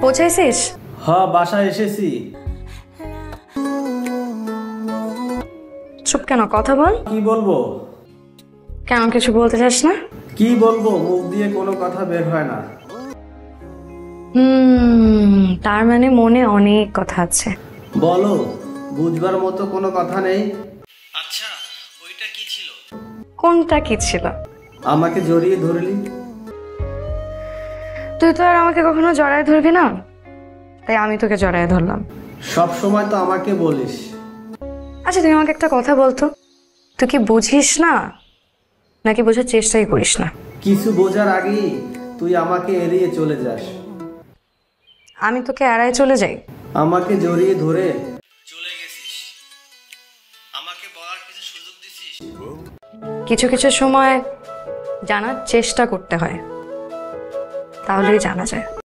পৌঁছাইছিস? হ্যাঁ, বাসায় এসেছি। চুপ কেন, কথা বল। কি বলবো? কেন কিছু বলতে চাস না? কি বলবো, মুখ দিয়ে কোনো কথা বের হয় না। তার মানে মনে অনেক কথা আছে। বলো, বুঝবার মতো কোনো কথা নেই। আচ্ছা, ওইটা কি ছিল? কোনটা কি ছিল? আমাকে জড়িয়ে ধরলি। তুই তো আর আমাকে কখনো জড়ায় ধরবি না, তাই আমি তোকে জড়ায় ধরলাম। সব সময় তো আমাকে বলিস। আচ্ছা তুই আমাকে একটা কথা বলতো, তুই কি বুঝিস না নাকি বোঝার চেষ্টাই করিস না? কিছু বোঝার আগেই তুই আমাকে এড়িয়ে চলে যাস। আমি তোকে এড়ায় চলে যাই? আমাকে জড়িয়ে ধরে চলে গেছিস, আমাকে বলার কিছু সুযোগ দিছিস। কিছু কিছু সময় জানার চেষ্টা করতে হয়, তাহলেই জানা যায়।